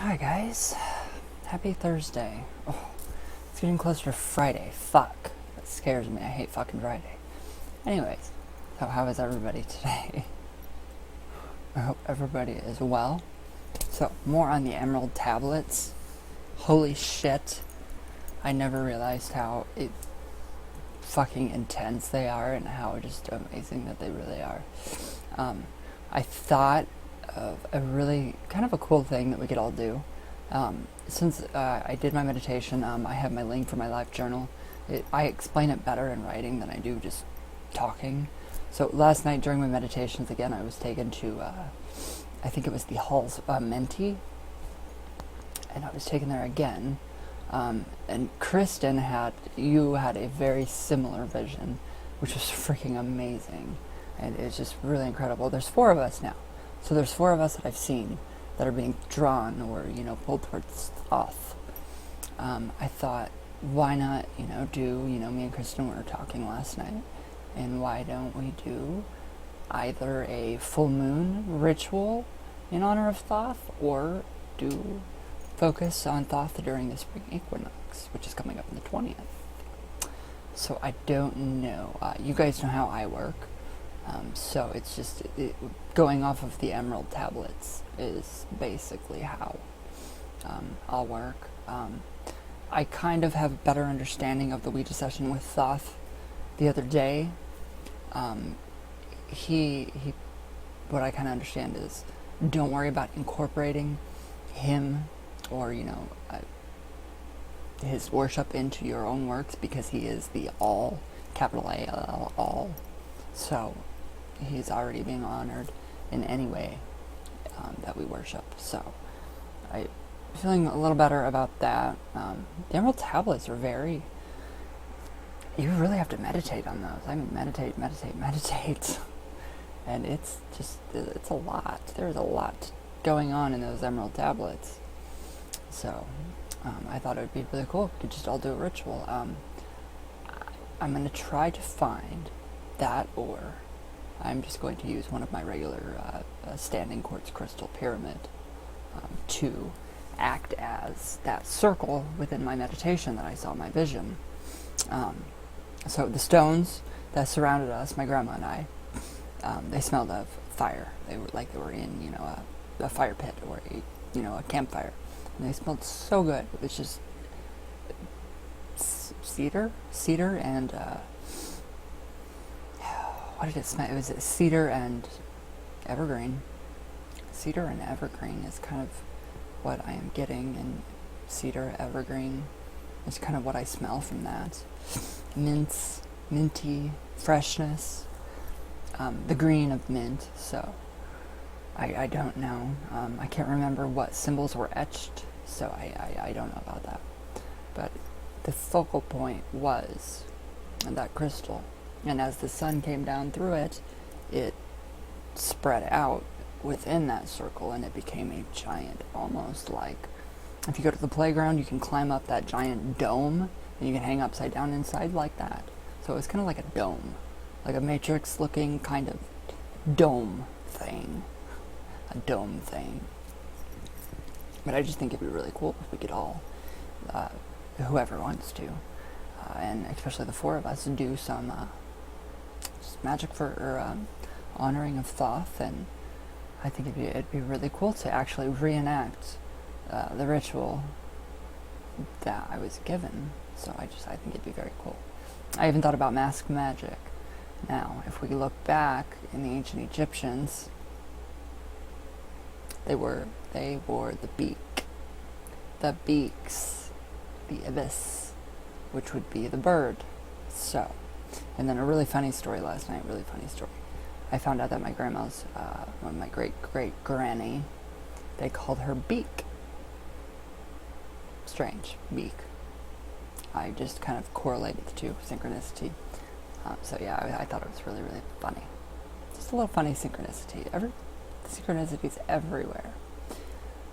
Hi guys, happy Thursday. Oh, it's getting closer to Friday. Fuck, that scares me. I hate fucking Friday. Anyways, so how is everybody today? I hope everybody is well. So, more on the emerald tablets. Holy shit, I never realized how fucking intense they are and how just amazing that they really are. I thought of a really kind of a cool thing that we could all do. Since I did my meditation, I have my link for my live journal. I explain it better in writing than I do just talking. So last night during my meditations, again, I was taken to, I think it was the Haus of Ouija, and I was taken there again. And Kristen had a very similar vision, which was freaking amazing. And it's just really incredible. There's 4 of us now. So there's 4 of us that I've seen that are being drawn or, pulled towards Thoth. I thought, why not, do, me and Kristen were talking last night, and why don't we do either a full moon ritual in honor of Thoth, or do focus on Thoth during the spring equinox, which is coming up on the 20th. So I don't know. You guys know how I work. So it's just going off of the emerald tablets is basically how I'll work. I kind of have a better understanding of the Ouija session with Thoth the other day. He what I kind of understand is, don't worry about incorporating him or his worship into your own works, because he is the all, capital A-L-L, all. So he's already being honored in any way that we worship. So I'm feeling a little better about that. The emerald tablets are you really have to meditate on those. I mean, meditate. And it's a lot. There's a lot going on in those emerald tablets. So I thought it would be really cool if we could just all do a ritual. I'm going to try to find that, or I'm just going to use one of my regular standing quartz crystal pyramid to act as that circle within my meditation that I saw in my vision. So the stones that surrounded us, my grandma and I, they smelled of fire. They were in a fire pit, or a campfire, and they smelled so good. It was just cedar and what did it smell? It was cedar and evergreen. Cedar and evergreen is kind of what I am getting, and cedar, evergreen is kind of what I smell from that. Minty freshness, the green of mint. So I don't know. I can't remember what symbols were etched, so I don't know about that. But the focal point was that crystal. And as the sun came down through it, it spread out within that circle, and it became a giant, almost like, if you go to the playground, you can climb up that giant dome, and you can hang upside down inside like that. So it's kind of like a dome, like a matrix-looking kind of dome thing. A dome thing. But I just think it'd be really cool if we could all, whoever wants to, and especially the 4 of us, do some magic for honoring of Thoth. And I think it'd be really cool to actually reenact the ritual that I was given. So I think it'd be very cool. I even thought about mask magic. Now, if we look back in the ancient Egyptians, they wore the beaks, the ibis, which would be the bird. So, and then a really funny story last night, I found out that my grandma's, my great granny, they called her Beak. Strange, Beak. I just kind of correlated the two, synchronicity. So yeah, I thought it was really, really funny. Just a little funny synchronicity. Synchronicities everywhere.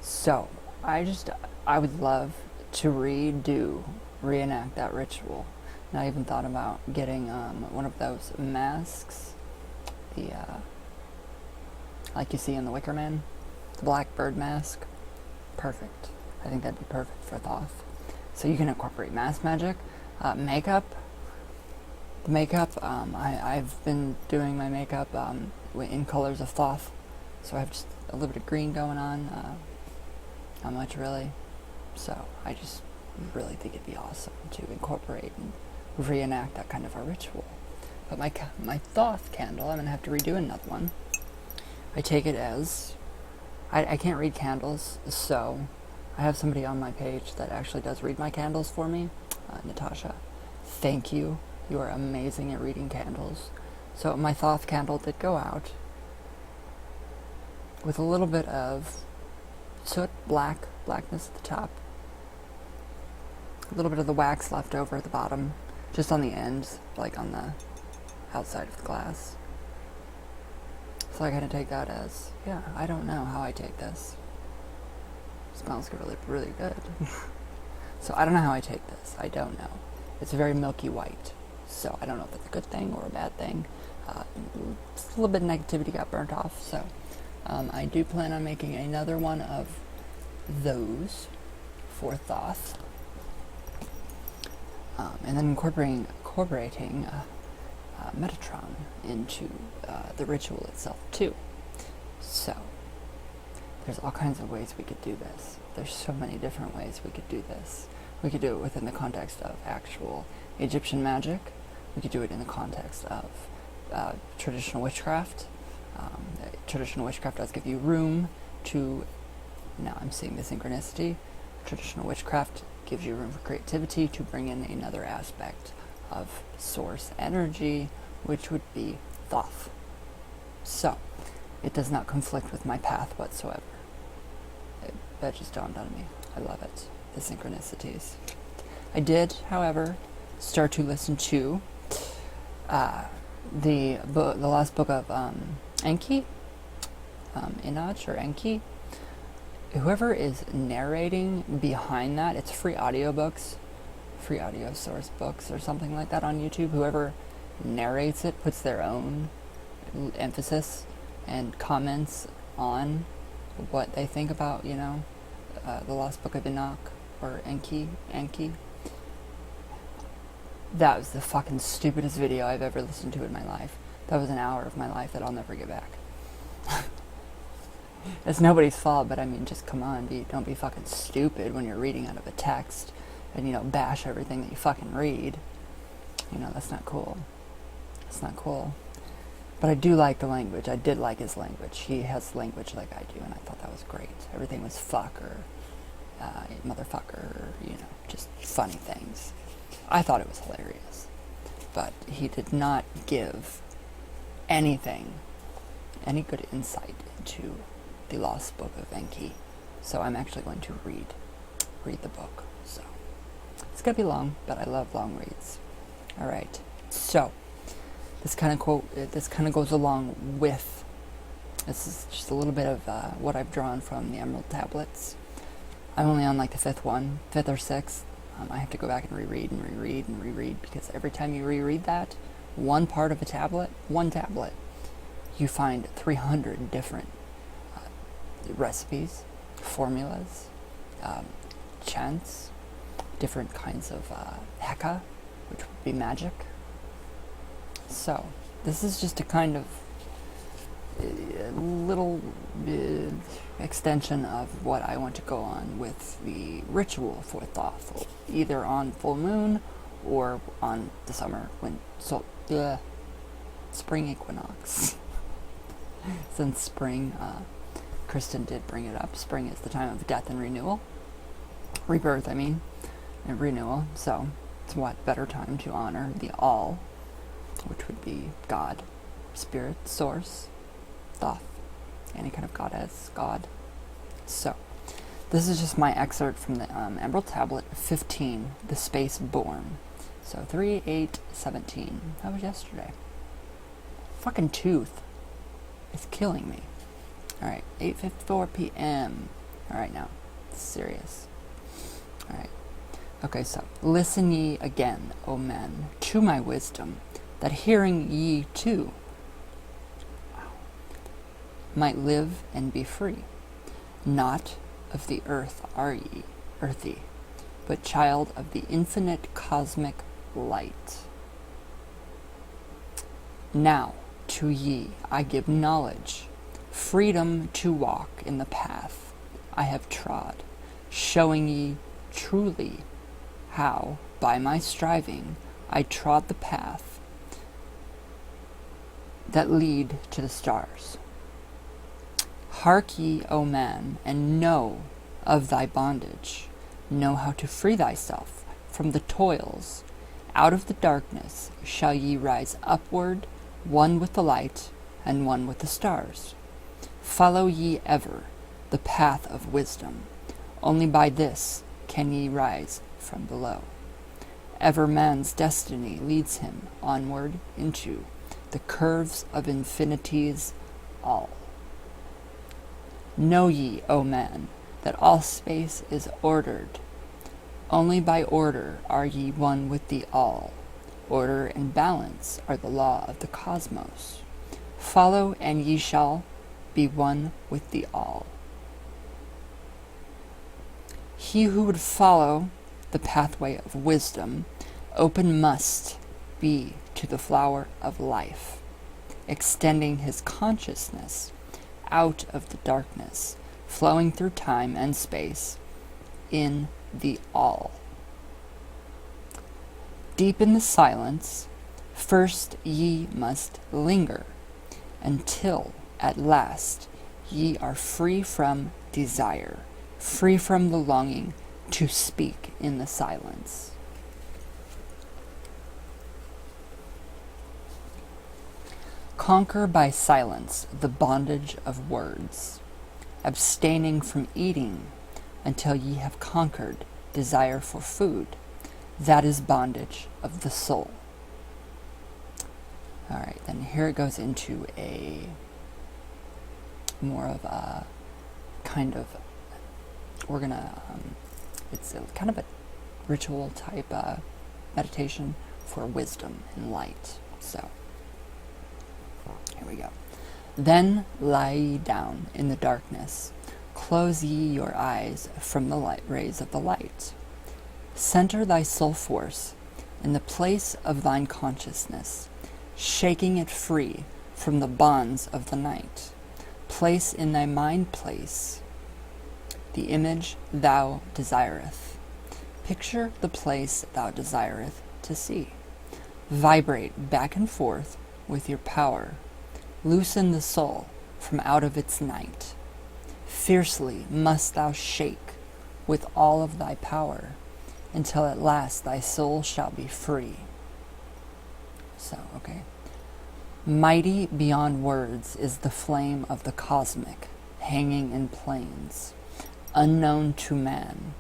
So I would love to reenact that ritual. And I even thought about getting one of those masks, like you see in the Wicker Man, the black bird mask. Perfect. I think that'd be perfect for Thoth. So you can incorporate mass magic, makeup. The makeup, I've been doing my makeup in colors of Thoth. So I have just a little bit of green going on. Not much really. So I just really think it'd be awesome to incorporate and reenact that kind of a ritual. But my Thoth candle, I'm going to have to redo another one. I take it as... I can't read candles, so I have somebody on my page that actually does read my candles for me. Natasha, thank you. You are amazing at reading candles. So my Thoth candle did go out with a little bit of soot, blackness at the top. A little bit of the wax left over at the bottom, just on the ends, like on the outside of the glass. So I kind of take that as, yeah, I don't know how I take this. It smells really, really good. So I don't know how I take this. I don't know. It's very milky white. So I don't know if it's a good thing or a bad thing. Just a little bit of negativity got burnt off. So I do plan on making another one of those for Thoth. And then incorporating Metatron into the ritual itself too. So there's all kinds of ways we could do this. There's so many different ways we could do this. We could do it within the context of actual Egyptian magic. We could do it in the context of traditional witchcraft. Traditional witchcraft does give you room to, now I'm seeing the synchronicity, traditional witchcraft gives you room for creativity to bring in another aspect of source energy, which would be Thoth. So, it does not conflict with my path whatsoever. That just dawned on me. I love it. The synchronicities. I did, however, start to listen to the last book of Enki, Inaj or Enki. Whoever is narrating behind that, it's free audiobooks, free audio source books or something like that on YouTube. Whoever narrates it puts their own emphasis and comments on what they think about, the last book of Enoch or Enki. That was the fucking stupidest video I've ever listened to in my life. That was an hour of my life that I'll never get back. It's nobody's fault, but I mean, just come on, don't be fucking stupid when you're reading out of a text and, bash everything that you fucking read. That's not cool. It's not cool. But I do like the language. I did like his language. He has language like I do, and I thought that was great. Everything was fuck or motherfucker, or, just funny things. I thought it was hilarious. But he did not give any good insight into the lost book of Enki. So I'm actually going to read the book. So it's gonna be long, but I love long reads. All right. So this kind of goes along with. This is just a little bit of what I've drawn from the Emerald tablets. I'm only on like the fifth or sixth. I have to go back and reread because every time you reread that, one part of one tablet, you find 300 different recipes, formulas, chants, different kinds of heka, which would be magic. So this is just a kind of little extension of what I want to go on with the ritual for Thoth, either on full moon or on the spring equinox. Since spring, Kristen did bring it up. Spring is the time of death and renewal. Rebirth, and renewal. So it's what better time to honor the all, which would be God, spirit, source, Thoth, any kind of goddess, God. So this is just my excerpt from the Emerald Tablet 15, The Space Born. So 3/8/17. That was yesterday. Fucking tooth. It's killing me. Alright, 8:54 p.m. Alright, now, it's serious. Alright. Okay, so, listen ye again, O men, to my wisdom, that hearing ye too might live and be free, not of the earth are ye, earthy, but child of the infinite cosmic light. Now to ye I give knowledge, freedom to walk in the path I have trod, showing ye truly how, by my striving, I trod the path that lead to the stars. Hark ye, O man, and know of thy bondage. Know how to free thyself from the toils. Out of the darkness shall ye rise upward, one with the light and one with the stars. Follow ye ever the path of wisdom. Only by this can ye rise from below. Ever man's destiny leads him onward into the curves of infinity's all. Know ye, O man, that all space is ordered. Only by order are ye one with the all. Order and balance are the law of the cosmos. Follow, and ye shall be one with the all. He who would follow the pathway of wisdom, open must be to the flower of life, extending his consciousness out of the darkness, flowing through time and space in the all. Deep in the silence, first ye must linger, until at last ye are free from desire, free from the longing to speak in the silence. Conquer by silence the bondage of words, abstaining from eating until ye have conquered desire for food. That is bondage of the soul. Alright, then here it goes into a more of a kind of, we're gonna, it's a kind of a ritual type meditation for wisdom and light. So, here we go. Then lie ye down in the darkness. Close ye your eyes from the light rays of the light. Center thy soul force in the place of thine consciousness, shaking it free from the bonds of the night. Place in thy mind place the image thou desireth. Picture the place thou desireth to see. Vibrate back and forth with your power. Loosen the soul from out of its night. Fiercely must thou shake with all of thy power, until at last thy soul shall be free. So, okay. Mighty beyond words is the flame of the cosmic, hanging in plains, unknown to man.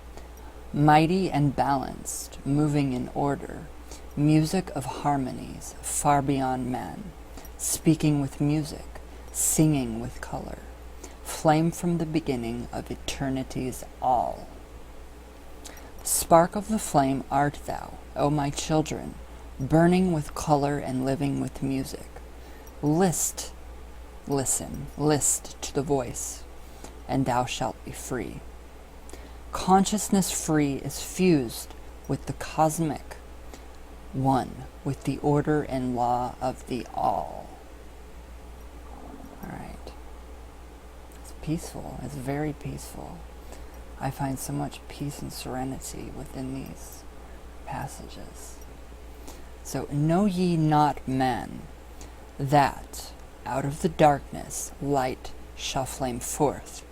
Mighty and balanced, moving in order, music of harmonies far beyond man, speaking with music, singing with color, flame from the beginning of eternity's all. Spark of the flame art thou, O my children, burning with color and living with music. List to the voice, and thou shalt be free. Consciousness free is fused with the cosmic, one with the order and law of the all. Alright. It's peaceful. It's very peaceful. I find so much peace and serenity within these passages. So, know ye not, man, that out of the darkness light shall flame forth,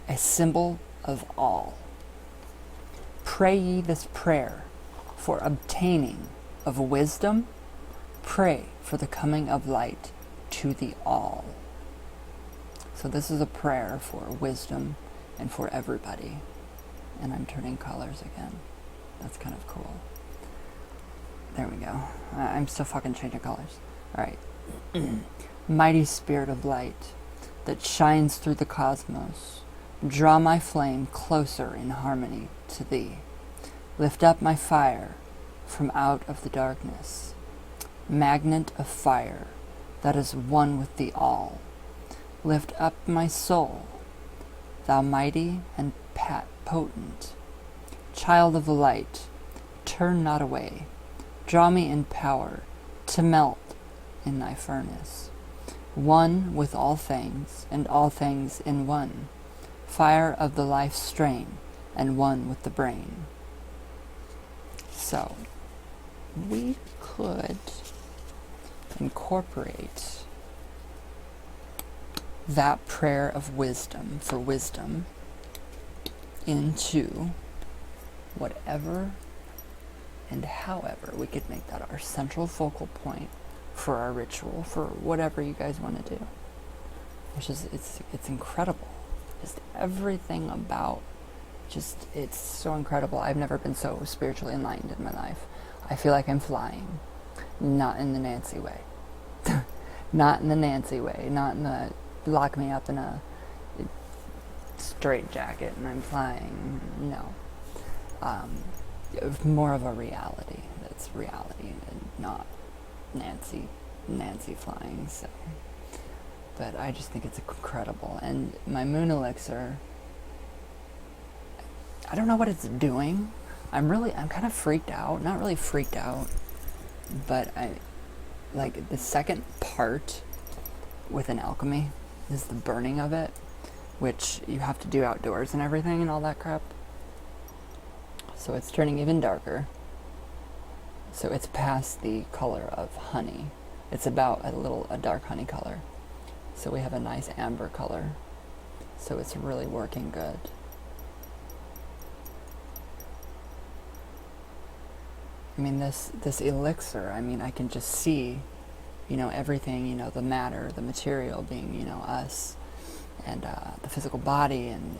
a symbol of all. Pray ye this prayer for obtaining of wisdom. Pray for the coming of light to the all. So this is a prayer for wisdom and for everybody. And I'm turning colors again. That's kind of cool. There we go. I'm still fucking changing colors. Alright. Mighty spirit of light that shines through the cosmos, draw my flame closer in harmony to thee. Lift up my fire from out of the darkness. Magnet of fire that is one with the all. Lift up my soul thou mighty and potent, child of the light, turn not away. Draw me in power to melt in thy furnace. One with all things, and all things in one. Fire of the life strain, and one with the brain. So, we could incorporate that prayer of wisdom for wisdom into whatever and however we could make that our central focal point for our ritual, for whatever you guys want to do. Which is, it's incredible. Just everything about, it's so incredible. I've never been so spiritually enlightened in my life. I feel like I'm flying. Not in the Nancy way. Not in the Nancy way. Not in the lock me up in a straight jacket and I'm flying. No. More of a reality. That's reality and not Nancy flying. So, but I just think it's incredible. And my moon elixir, I don't know what it's doing. I'm kind of freaked out. Not really freaked out, but like the second part with an alchemy is the burning of it, which you have to do outdoors and everything and all that crap. So it's turning even darker. So it's past the color of honey. It's about a dark honey color. So we have a nice amber color. So it's really working good. I mean, this elixir, I mean, I can just see, everything, the matter, the material being, us, and the physical body, and,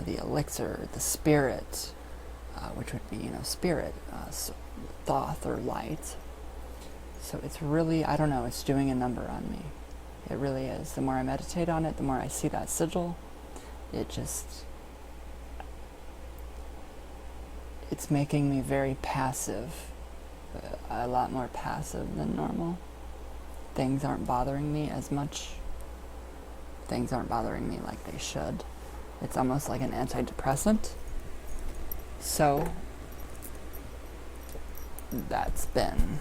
the elixir, the spirit, which would be, spirit, Thoth or light. So it's really, I don't know, it's doing a number on me. It really is. The more I meditate on it, the more I see that sigil, it's making me very passive, a lot more passive than normal. Things aren't bothering me as much. Things aren't bothering me like they should. It's almost like an antidepressant. So, that's been,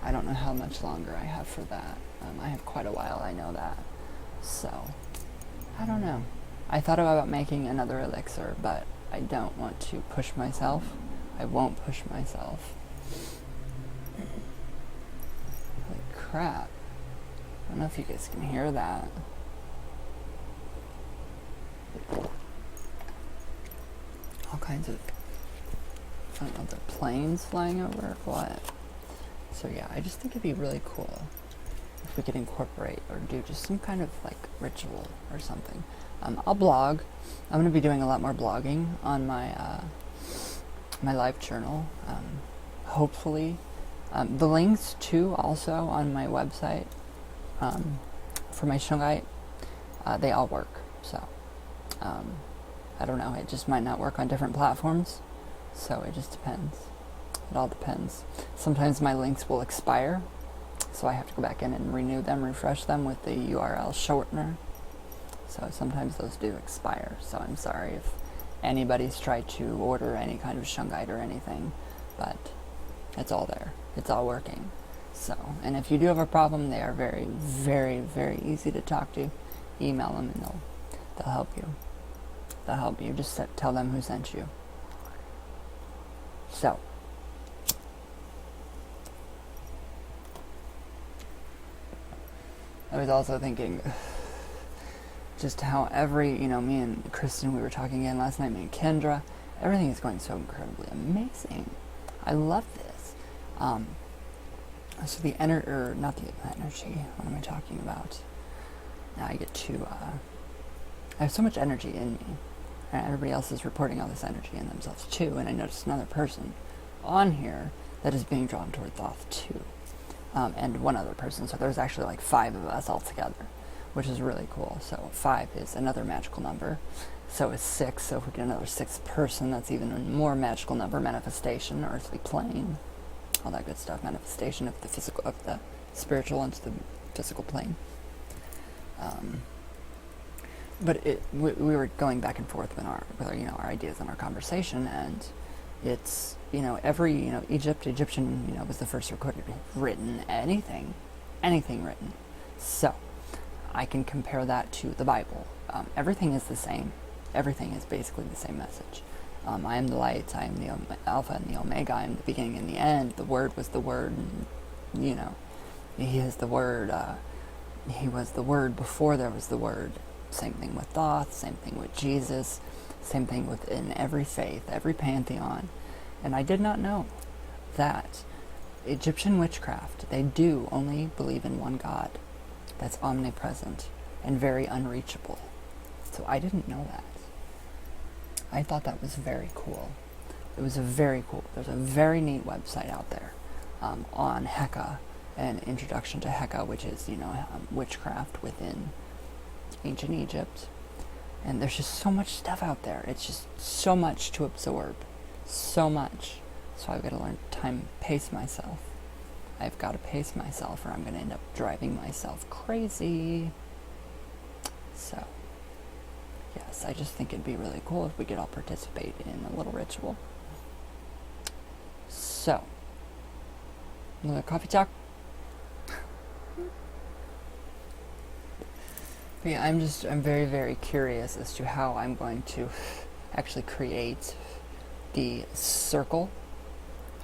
I don't know how much longer I have for that. I have quite a while, I know that. So, I don't know. I thought about making another elixir, but I don't want to push myself. I won't push myself. Holy crap. I don't know if you guys can hear that. All kinds of, I don't know, there are planes flying over or what. So yeah, I just think it'd be really cool if we could incorporate or do just some kind of like ritual or something. I'll blog. I'm going to be doing a lot more blogging on my my live journal. Hopefully, the links too also on my website for my shungite, they all work. So I don't know. It just might not work on different platforms. So it just depends. It all depends. Sometimes my links will expire, so I have to go back in and renew them, refresh them with the URL shortener. So sometimes those do expire, so I'm sorry if anybody's tried to order any kind of shungite or anything, but it's all there. It's all working. So, and if you do have a problem, they are very, very, very easy to talk to. Email them and they'll help you. They'll help you. Just tell them who sent you. So, I was also thinking just how me and Kristen, we were talking again last night, me and Kendra, everything is going so incredibly amazing. I love this. So the not the energy, what am I talking about? Now I get to, I have so much energy in me, and everybody else is reporting all this energy in themselves too, and I noticed another person on here that is being drawn toward Thoth too, and one other person, so there's actually like 5 of us all together, which is really cool. So 5 is another magical number, so is 6, so if we get another 6th person, that's even a more magical number. Manifestation, earthly plane, all that good stuff. Manifestation of the physical, of the spiritual into the physical plane. but we were going back and forth with our ideas and our conversation, and it's, every, Egyptian, was the first recorded written anything written. So I can compare that to the Bible. Everything is the same. Everything is basically the same message. I am the light, I am the Alpha and the Omega, I am the beginning and the end. The Word was the Word, and, He is the Word. He was the Word before there was the Word. Same thing with Thoth, same thing with Jesus, same thing within every faith, every pantheon. And I did not know that Egyptian witchcraft, they do only believe in one God that's omnipresent and very unreachable. So I didn't know that. I thought that was very cool. It was very cool. There's a very neat website out there on Heka, an introduction to Heka, which is, witchcraft within ancient Egypt. And there's just so much stuff out there. It's just so much to absorb. So much. So I've got to learn to pace myself. I've got to pace myself, or I'm going to end up driving myself crazy. So, yes, I just think it'd be really cool if we could all participate in a little ritual. So, another coffee talk. But yeah, I'm very, very curious as to how I'm going to actually create the circle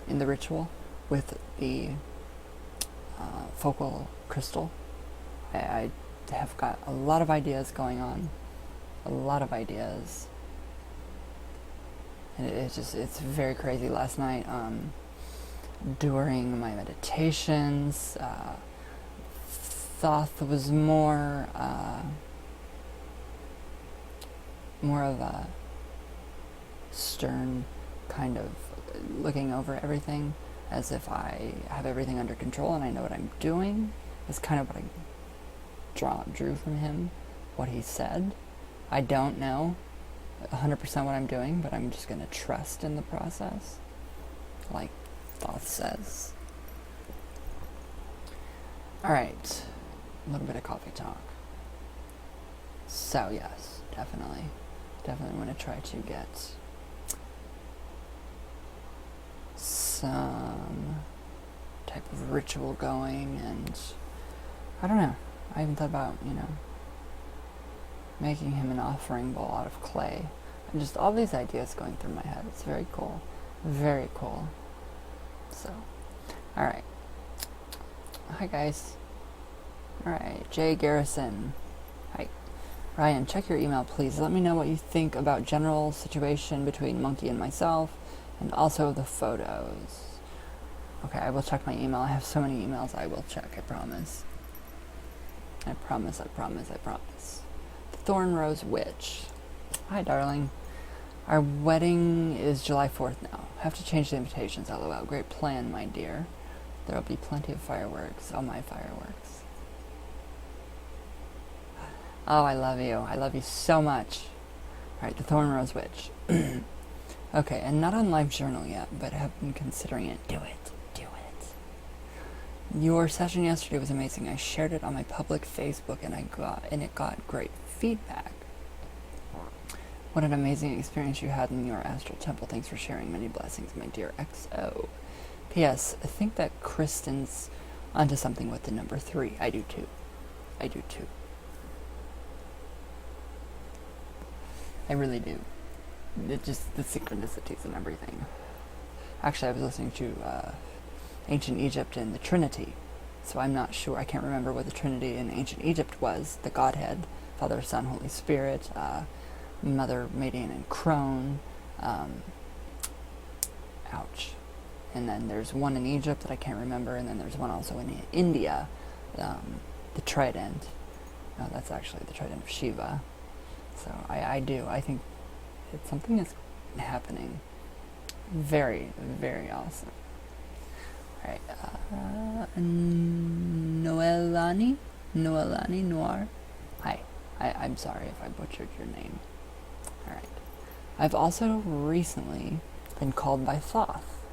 in the ritual with the focal crystal. I have got a lot of ideas going on. A lot of ideas. And it's very crazy. Last night, during my meditations, Thoth was more of a stern kind of looking over everything, as if I have everything under control and I know what I'm doing. Is kind of what I drew from him, what he said. I don't know 100% what I'm doing, but I'm just going to trust in the process, like Thoth says. Alright, a little bit of coffee talk. So yes, definitely want to try to get some type of ritual going, and I don't know, I even thought about, making him an offering bowl out of clay, and just all these ideas going through my head. It's very cool. Very cool. So, alright. Hi guys. Alright, Jay Garrison. Hi. Ryan, check your email please. Let me know what you think about general situation between Monkey and myself, and also the photos. Okay, I will check my email. I have so many emails I will check, I promise. I promise. The Thorn Rose Witch. Hi darling. Our wedding is July 4th now. Have to change the invitations, lol. Great plan, my dear. There'll be plenty of fireworks. Oh, my fireworks. Oh, I love you. I love you so much. Alright, the Thorn Rose Witch. Okay, and not on LiveJournal yet, but have been considering it. Do it. Your session yesterday was amazing. I shared it on my public Facebook, and it got great feedback. What an amazing experience you had in your astral temple. Thanks for sharing. Many blessings, my dear XO. P.S. I think that Kristen's onto something with the number 3. I do too. I really do. It just, the synchronicities and everything. Actually, I was listening to Ancient Egypt and the Trinity, so I'm not sure. I can't remember what the Trinity in Ancient Egypt was. The Godhead, Father, Son, Holy Spirit, Mother, Median, and Crone. Ouch. And then there's one in Egypt that I can't remember, and then there's one also in India, the Trident. No, that's actually the Trident of Shiva. So I think it's something that's happening. Very, very awesome. Alright, Noelani Noir. Hi. I'm sorry if I butchered your name. Alright. I've also recently been called by Thoth.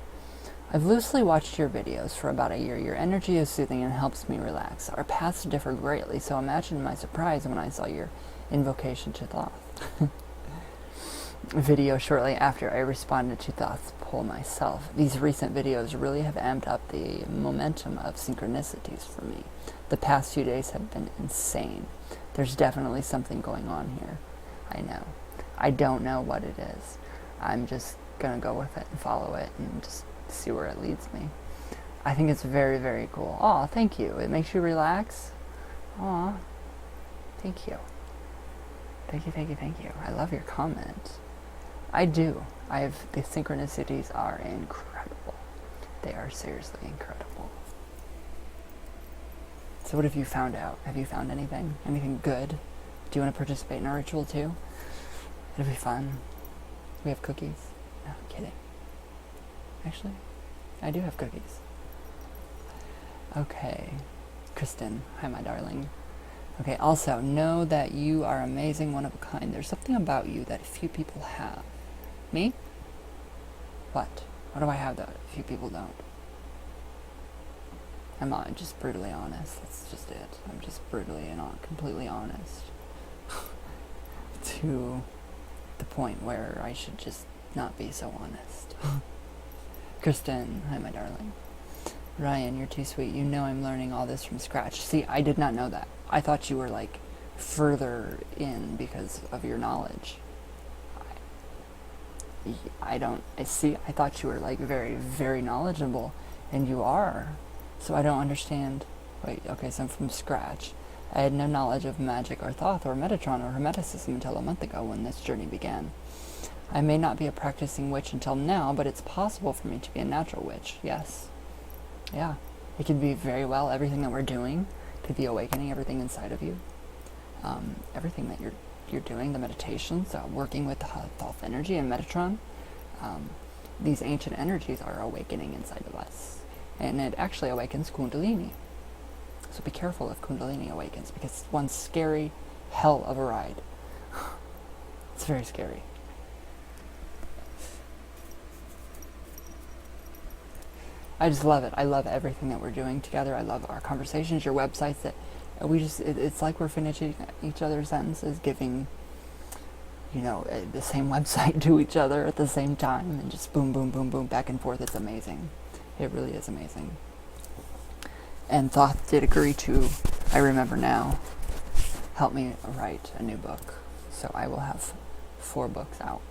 I've loosely watched your videos for about a year. Your energy is soothing and helps me relax. Our paths differ greatly, so imagine my surprise when I saw your invocation to Thoth. Video shortly after I responded to Thoth's poll myself. These recent videos really have amped up the momentum of synchronicities for me. The past few days have been insane. There's definitely something going on here. I know. I don't know what it is. I'm just gonna go with it and follow it and just see where it leads me. I think it's very, very cool. Aw, thank you. It makes you relax. Aw, thank you. Thank you, thank you, thank you. I love your comment. I do. The synchronicities are incredible. They are seriously incredible. So what have you found out? Have you found anything? Anything good? Do you want to participate in our ritual too? It'll be fun. We have cookies. No, I'm kidding. Actually, I do have cookies. Okay. Kristen, hi my darling. Okay, also, know that you are amazing, one of a kind. There's something about you that few people have. Me? What? What do I have that few people don't? I'm just brutally honest. That's just it. I'm just brutally and completely honest. To the point where I should just not be so honest. Kristen, hi my darling. Ryan, you're too sweet. You know I'm learning all this from scratch. See, I did not know that. I thought you were like further in because of your knowledge. I thought you were like very, very knowledgeable, and you are. So I don't understand. Wait, okay, so I'm from scratch. I had no knowledge of magic or Thoth or Metatron or Hermeticism until a month ago when this journey began. I may not be a practicing witch until now, but it's possible for me to be a natural witch, yes. Yeah, it could be very well everything that we're doing could be awakening everything inside of you. Everything that you're doing, the meditations, working with the Thoth energy and Metatron, these ancient energies are awakening inside of us. And it actually awakens Kundalini. So be careful if Kundalini awakens, because it's one scary hell of a ride. It's very scary. I just love it. I love everything that we're doing together. I love our conversations, your websites, that it's like we're finishing each other's sentences, giving, the same website to each other at the same time, and just boom, boom, boom, boom, back and forth. It's amazing. It really is amazing. And Thoth did agree to, I remember now, help me write a new book. So I will have 4 books out.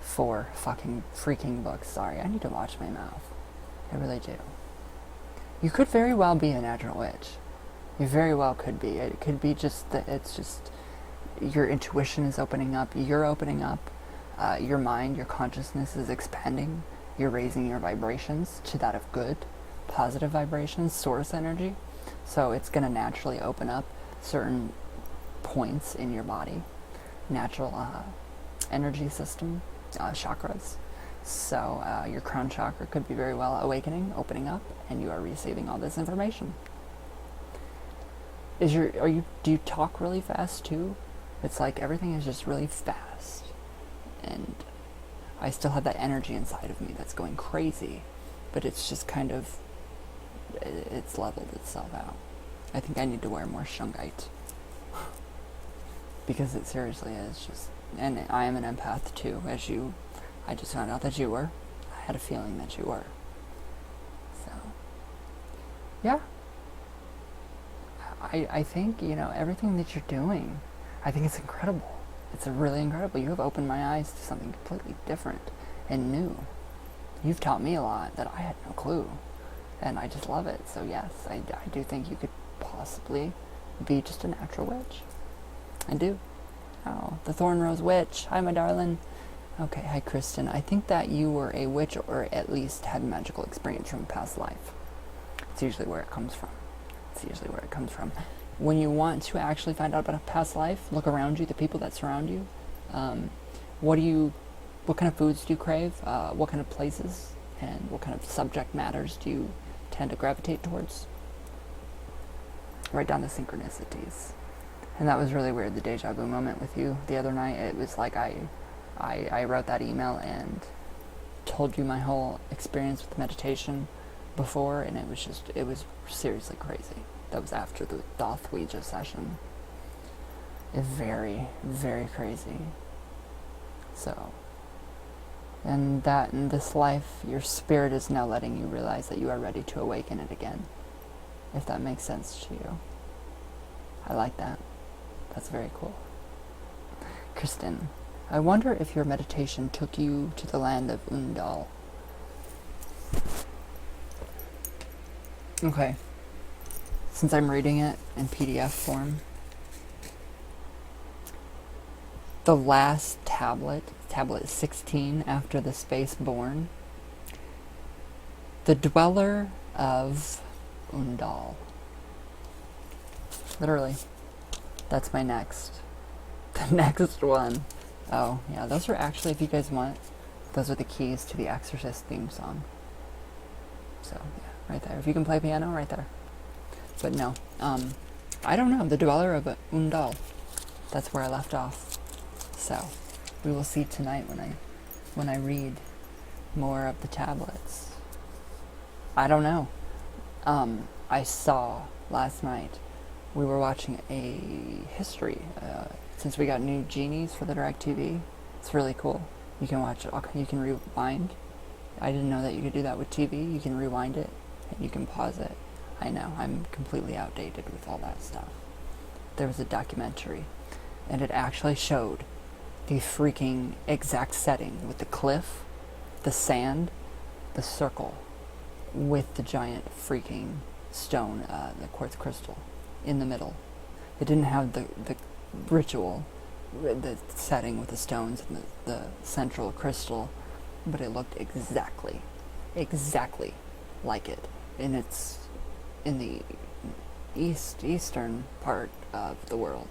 4 fucking freaking books. Sorry, I need to watch my mouth. I really do. You could very well be a natural witch. You very well could be. It could be just that it's just your intuition is opening up. You're opening up. Your mind, your consciousness is expanding. You're raising your vibrations to that of good, positive vibrations, source energy. So it's going to naturally open up certain points in your body, natural energy system, chakras. So your crown chakra could be very well awakening, opening up, and you are receiving all this information. Do you talk really fast too? It's like everything is just really fast, and I still have that energy inside of me that's going crazy, but it's just kind of, it's leveled itself out. I think I need to wear more shungite, because it seriously is just, and I am an empath too, I just found out that you were. I had a feeling that you were. So, yeah. I think, everything that you're doing, I think it's incredible. It's really incredible. You have opened my eyes to something completely different and new. You've taught me a lot that I had no clue, and I just love it. So yes, I do think you could possibly be just a natural witch. I do. Oh, the Thorn Rose Witch. Hi, my darling. Okay, hi, Kristen. I think that you were a witch, or at least had magical experience from a past life. It's usually where it comes from. When you want to actually find out about a past life, look around you, the people that surround you. What kind of foods do you crave? What kind of places and what kind of subject matters do you tend to gravitate towards? Write down the synchronicities. And that was really weird, the deja vu moment with you the other night. It was like I wrote that email and told you my whole experience with meditation before, and it was seriously crazy. That was after the Thoth Ouija session. is very, very crazy. So, and that in this life, your spirit is now letting you realize that you are ready to awaken it again, if that makes sense to you. I like that. That's very cool. Kristen, I wonder if your meditation took you to the land of Undal. Okay. Since I'm reading it in PDF form, the last tablet 16 after the space born, the dweller of Undal. Literally. That's my next. The next one. Oh, yeah, those are actually, if you guys want, those are the keys to the Exorcist theme song. So, yeah, right there. If you can play piano, right there. But no, I don't know. The dweller of Undal. That's where I left off. So, we will see tonight when I read more of the tablets. I don't know. I saw last night, we were watching a history, since we got new genies for the DirecTV. It's really cool. You can watch it, you can rewind. I didn't know that you could do that with TV. You can rewind it, and you can pause it. I know, I'm completely outdated with all that stuff. There was a documentary, and it actually showed the freaking exact setting with the cliff, the sand, the circle, with the giant freaking stone, the quartz crystal, in the middle. It didn't have the ritual, the setting with the stones and the central crystal, but it looked exactly like it. And it's in the eastern part of the world.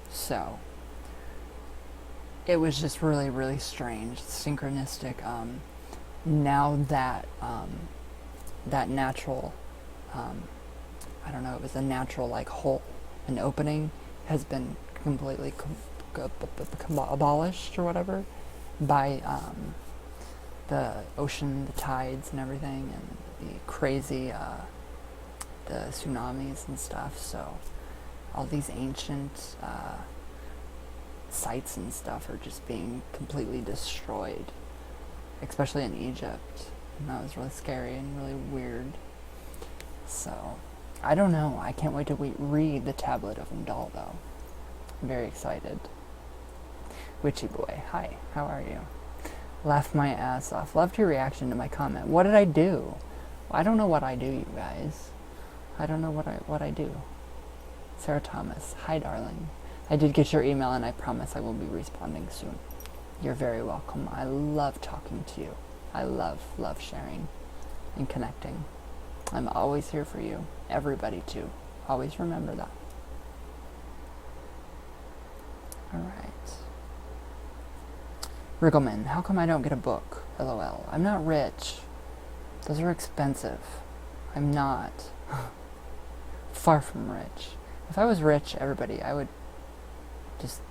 So it was just really, really strange, synchronistic. Now that that natural, I don't know, it was a natural like hole, an opening, has been completely abolished or whatever by the ocean, the tides and everything, and the crazy the tsunamis and stuff. So all these ancient sites and stuff are just being completely destroyed, especially in Egypt. And that was really scary and really weird. So I don't know. I can't wait to read the Tablet of Undal, though. I'm very excited. Witchy boy, hi, how are you? Laughed my ass off. Loved your reaction to my comment. What did I do? I don't know what I do, you guys. I don't know what I do. Sarah Thomas, hi, darling. I did get your email, and I promise I will be responding soon. You're very welcome. I love talking to you. I love sharing and connecting. I'm always here for you. Everybody, too. Always remember that. Alright. Riggleman, how come I don't get a book? LOL. I'm not rich. Those are expensive. I'm not. Far from rich. If I was rich, everybody, I would just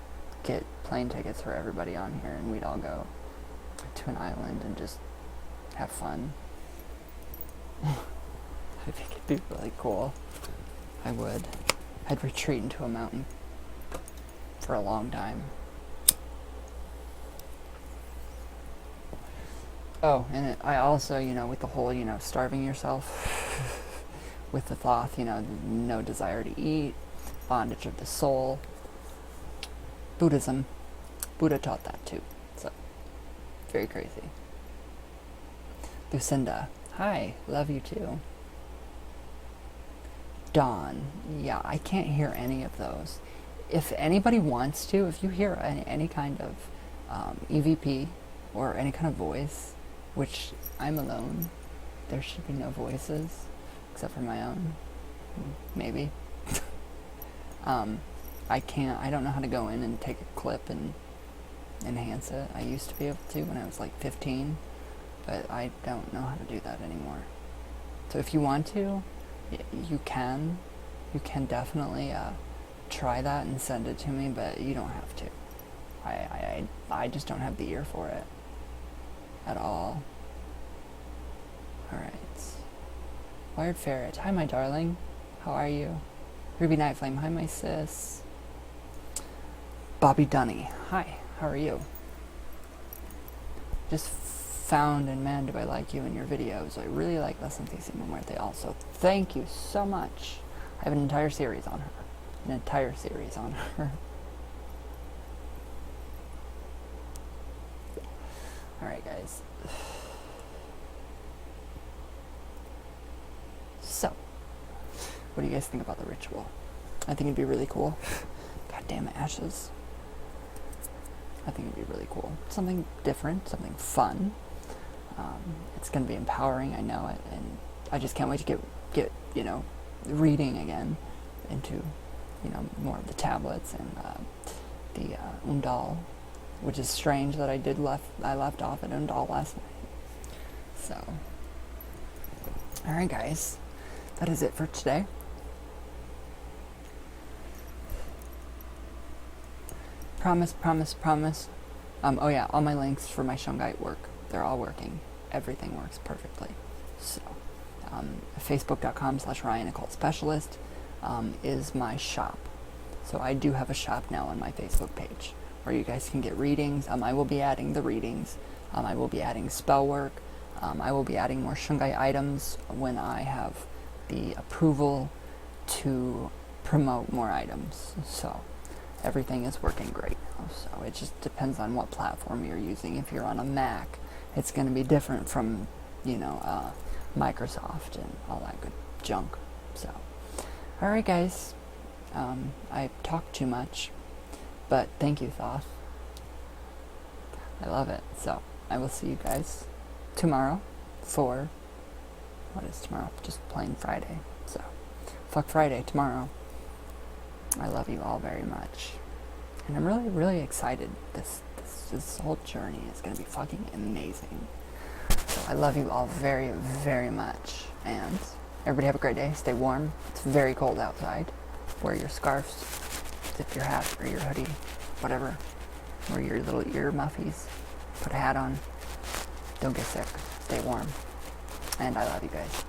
get plane tickets for everybody on here, and we'd all go to an island and just have fun. I think it'd be really cool. I would. I'd retreat into a mountain for a long time. Oh, and I also, with the whole, starving yourself, with the Thoth, no desire to eat, bondage of the soul. Buddhism. Buddha taught that too. So, very crazy. Lucinda. Hi, love you too. Dawn. Yeah, I can't hear any of those. If anybody wants to, if you hear any kind of EVP or any kind of voice, which I'm alone, there should be no voices except for my own, maybe. I don't know how to go in and take a clip and enhance it. I used to be able to when I was like 15, but I don't know how to do that anymore. So if you want to, you can definitely try that and send it to me, but you don't have to. I just don't have the ear for it at all. Alright. Wired Ferret, hi my darling. How are you? Ruby Nightflame, hi my sis. Bobby Dunny. Hi, how are you? Just found and man, do I like you and your videos. I really like La Santísima Muerte also. Thank you so much. I have an entire series on her. An entire series on her. Alright, guys. So, what do you guys think about the ritual? I think it'd be really cool. God damn it, ashes. I think it'd be really cool. Something different, something fun. It's going to be empowering, I know it, and I just can't wait to get you know, reading again into, you know, more of the tablets and the Undal, which is strange that I left off at Undal last night. So, alright guys, that is it for today. Promise. Oh yeah, all my links for my Shungite work, they're all working. Everything works perfectly. So, facebook.com/RyanOccultSpecialist is my shop. So I do have a shop now on my Facebook page where you guys can get readings. I will be adding the readings. I will be adding spell work. I will be adding more Shungite items when I have the approval to promote more items. So everything is working great. So it just depends on what platform you're using. If you're on a Mac, it's going to be different from, you know, Microsoft and all that good junk. So, alright guys, I talked too much, but thank you, Thoth. I love it. So, I will see you guys tomorrow for, what is tomorrow? Just plain Friday. So, fuck Friday tomorrow. I love you all very much. And I'm really, really excited. This whole journey is going to be fucking amazing. So I love you all very, very much. And everybody have a great day. Stay warm. It's very cold outside. Wear your scarves. Zip your hat or your hoodie. Whatever. Wear your little ear muffies. Put a hat on. Don't get sick. Stay warm. And I love you guys.